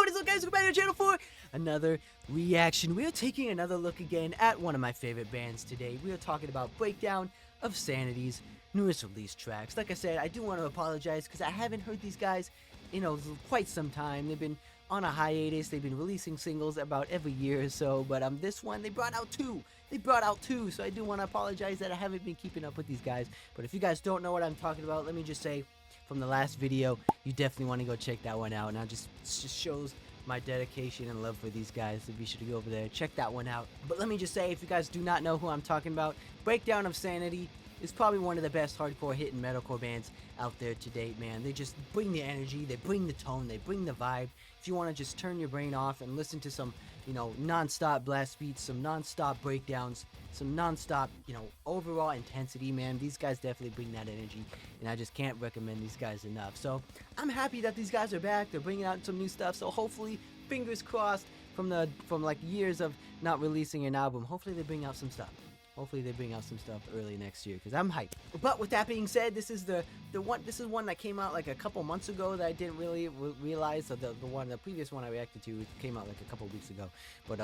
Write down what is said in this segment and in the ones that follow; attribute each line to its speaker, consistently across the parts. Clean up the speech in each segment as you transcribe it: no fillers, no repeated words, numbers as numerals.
Speaker 1: what is up, guys? Welcome back to the channel for another reaction. We are taking another look again at one of my favorite bands today. We are talking about Breakdown of Sanity's newest release tracks. Like I said, I do want to apologize because I haven't heard these guys in quite some time. They've been on a hiatus. They've been releasing singles about every year or so, but this one they brought out two. So I do want to apologize that I haven't been keeping up with these guys. But if you guys don't know what I'm talking about, let me just say, from the last video, you definitely want to go check that one out. Now it just shows my dedication and love for these guys, so be sure to go over there, check that one out. But let me just say, if you guys do not know who I'm talking about, Breakdown of Sanity is probably one of the best hardcore hit and metalcore bands out there to date, man. They just bring the energy, they bring the tone, they bring the vibe. If you want to just turn your brain off and listen to some, non-stop blast beats, some non-stop breakdowns, some non-stop, overall intensity, man, these guys definitely bring that energy, and I just can't recommend these guys enough. So I'm happy that these guys are back. They're bringing out some new stuff, so hopefully, fingers crossed, from like years of not releasing an album, hopefully they bring out some stuff. Hopefully they bring out some stuff early next year, because I'm hyped. But with that being said, this is one that came out like a couple months ago that I didn't really realize. So the previous one I reacted to came out like a couple weeks ago. But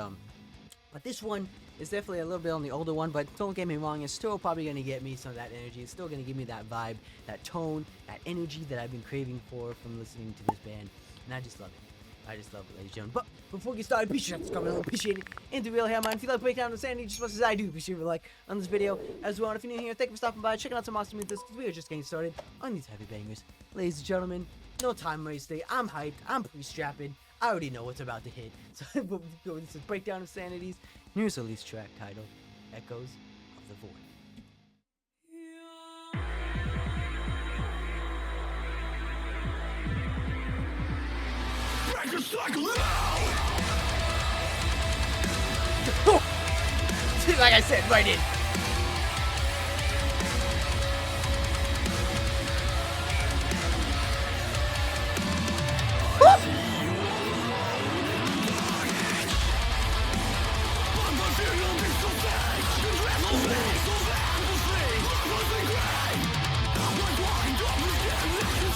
Speaker 1: this one is definitely a little bit on the older one, but don't get me wrong, it's still probably going to get me some of that energy. It's still going to give me that vibe, that tone, that energy that I've been craving for from listening to this band, and I just love it. I just love it, ladies and gentlemen. But before we get started, be sure to subscribe, I appreciate it. And to really have mine, if you like Breakdown of Sanity just as much as I do, be sure to like on this video as well. And if you're new here, thank you for stopping by, checking out some awesome music, because we are just getting started on these heavy bangers. Ladies and gentlemen, no time wasted. I'm hyped. I'm pre-strapping. I already know what's about to hit. So this is Breakdown of Sanity's newest release track titled Echoes of the Void. Like I said, right in.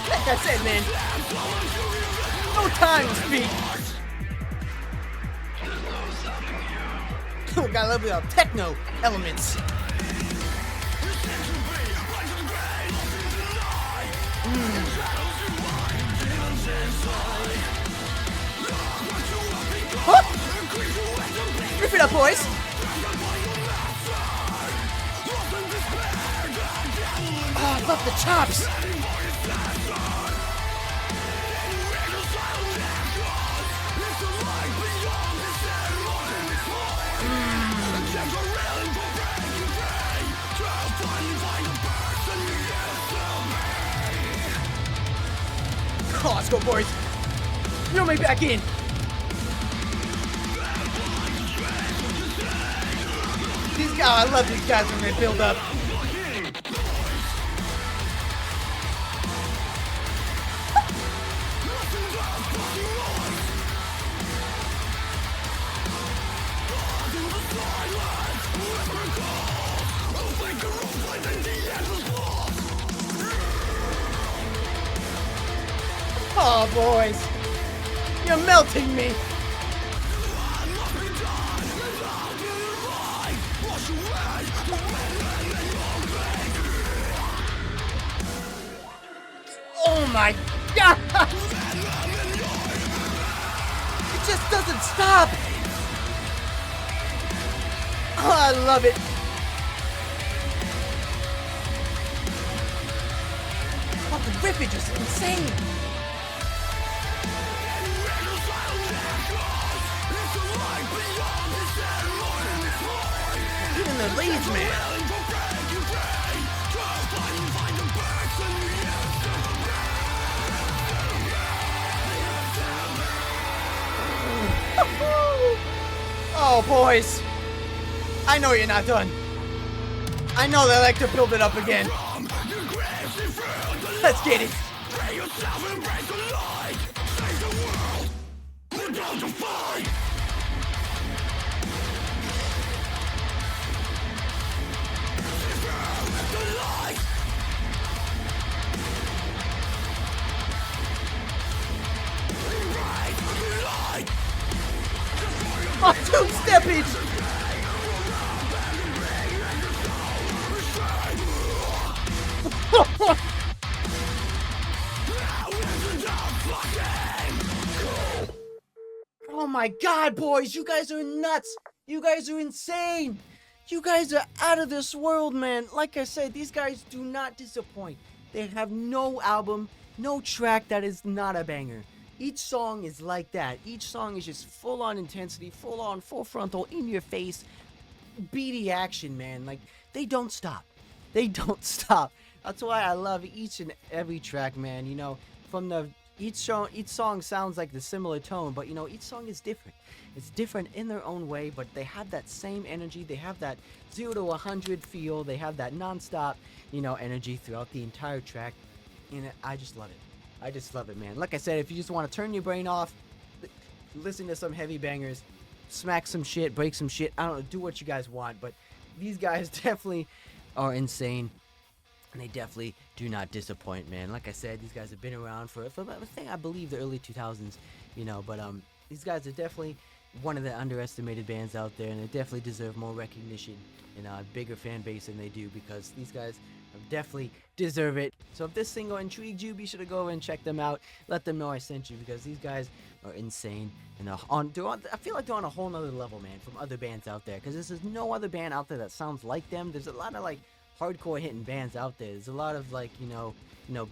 Speaker 1: Like I said, man, no time to speak. Got a little bit of techno elements. Huh? Rip it up, boys. Oh, I love the chops. Oh, let's go, boys. Reel me back in. These guys, I love these guys when they build up. Oh, boys, you're melting me. Oh my God! It just doesn't stop. Oh, I love it. Oh, the riffage is insane. Even the leads, man. Oh, boys. I know you're not done. I know they like to build it up again. Let's get it. that bitch! Oh my god, boys, you guys are nuts. You guys are insane. You guys are out of this world, man. Like I said, these guys do not disappoint. They have no album, no track that is not a banger. Each song is like that. Each song is just full on intensity, full on, full frontal, in your face, beady action, man. Like, they don't stop. They don't stop. That's why I love each and every track, man. You know, from the each song sounds like the similar tone, but you know, each song is different. It's different in their own way, but they have that same energy. They have that 0 to 100 feel. They have that non-stop, you know, energy throughout the entire track. And I just love it. I just love it, man. Like I said, if you just want to turn your brain off, listen to some heavy bangers, smack some shit, break some shit, I don't know, do what you guys want, but these guys definitely are insane. And they definitely do not disappoint, man. Like I said, these guys have been around for I believe, the early 2000s, you know. But these guys are definitely one of the underestimated bands out there, and they definitely deserve more recognition and a bigger fan base than they do, because these guys definitely deserve it. So if this single intrigued you, be sure to go over and check them out. Let them know I sent you, because these guys are insane. And I feel like they're on a whole nother level, man, from other bands out there, because there's no other band out there that sounds like them. There's a lot of like hardcore hitting bands out there. There's a lot of like, you know,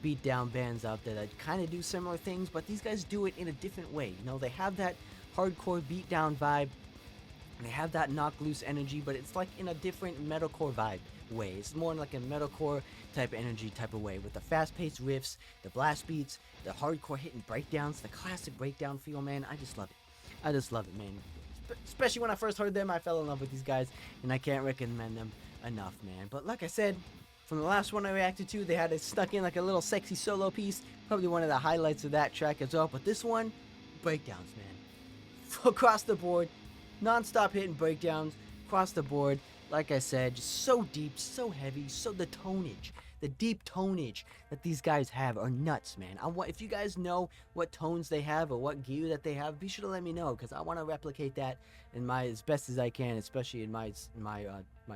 Speaker 1: beat down bands out there that kind of do similar things, but these guys do it in a different way. You know, they have that hardcore beat down vibe, and they have that knock loose energy, but it's like in a different metalcore vibe way. It's more like a metalcore type energy type of way, with the fast-paced riffs, the blast beats, the hardcore hitting breakdowns, the classic breakdown feel, man. I just love it. I just love it, man. Especially when I first heard them, I fell in love with these guys, and I can't recommend them enough, man. But like I said, from the last one I reacted to, they had it stuck in like a little sexy solo piece, probably one of the highlights of that track as well. But this one, breakdowns, man, across the board, non-stop hitting breakdowns across the board. Like I said, just so deep, so heavy, so the tonnage, the deep tonnage that these guys have are nuts, man. If you guys know what tones they have or what gear that they have, be sure to let me know, because I want to replicate that in as best as I can, especially in my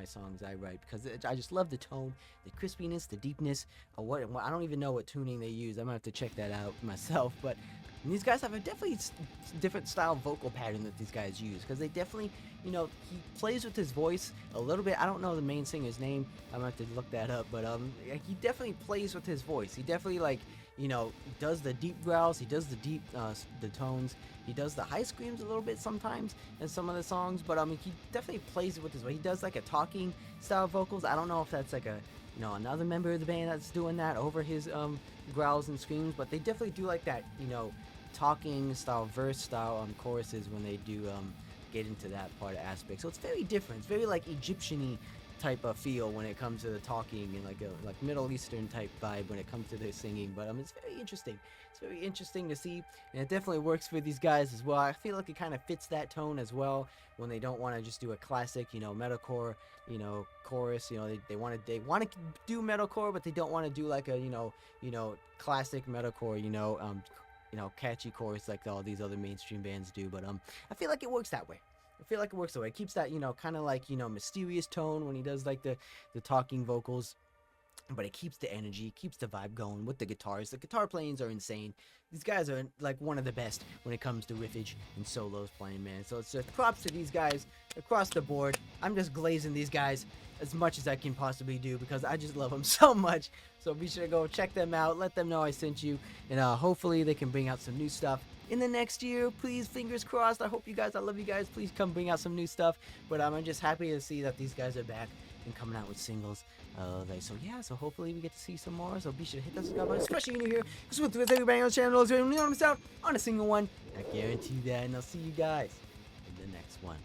Speaker 1: songs I write, because I just love the tone, the crispiness, the deepness. I don't even know what tuning they use. I'm gonna have to check that out myself. But these guys have a definitely different style vocal pattern that these guys use, because they definitely, you know, he plays with his voice a little bit. I don't know the main singer's name. I'm gonna have to look that up. But he definitely plays with his voice. He definitely, like, you know, does the deep growls. He does the deep the tones. He does the high screams a little bit sometimes in some of the songs. But he definitely plays it with his voice. He does like a talking style vocals. I don't know if that's like another member of the band that's doing that over his growls and screams. But they definitely do like that, you know, talking style, verse style choruses when they do get into that part of aspect. So it's very different. It's very like Egyptian-y type of feel when it comes to the talking, and like Middle Eastern type vibe when it comes to their singing. But it's very interesting. It's very interesting to see, and it definitely works for these guys as well. I feel like it kind of fits that tone as well, when they don't want to just do a classic, you know, metalcore, you know, chorus. You know, they want to do metalcore, but they don't want to do like a you know classic metalcore, you know, catchy chorus like all these other mainstream bands do. But I feel like it works that way. I feel like it works that way. It keeps that, you know, kind of like, you know, mysterious tone when he does like the talking vocals, but it keeps the energy, keeps the vibe going with the guitars. The guitar playings are insane. These guys are like one of the best when it comes to riffage and solos playing, man. So it's just props to these guys across the board. I'm just glazing these guys as much as I can possibly do, because I just love them so much. So be sure to go check them out. Let them know I sent you, and hopefully they can bring out some new stuff in the next year. Please, fingers crossed. I love you guys. Please come bring out some new stuff. But I'm just happy to see that these guys are back and coming out with singles. So hopefully we get to see some more. So be sure to hit that subscribe button, especially when you're here, because with everybody on the channel, you don't miss out on a single one. I guarantee that. And I'll see you guys in the next one.